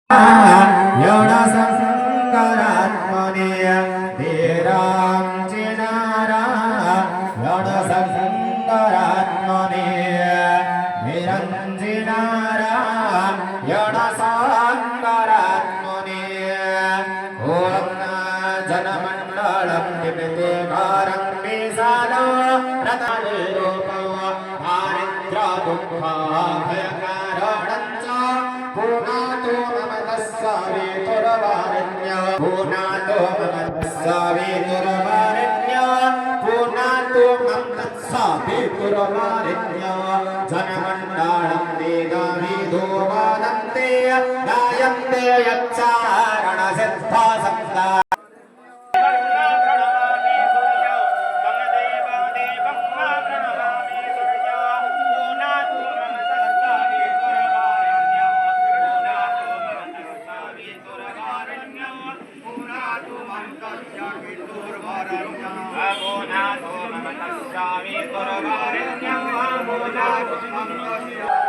यणसंकरात्मने धीरां चिनारा यणसंकरात्मने निरञ्जिनारा यणसंकरात्मने ॐ जनमण्डलं निमिते भारं विशालो रतनिरूपो दारिद्र्यदुःखाभयकारणञ्च पूर्णातो मम तस्सावितुर्वरेण्य पूर्णातो मम तस्सावितुर्वरेण्य पूर्णातो मम तस्सावितुर्वरेण्य जनमण्डलं वेदविदो वदन्ते गायन्ते यच्चारणसिद्धासक्ता Amunatu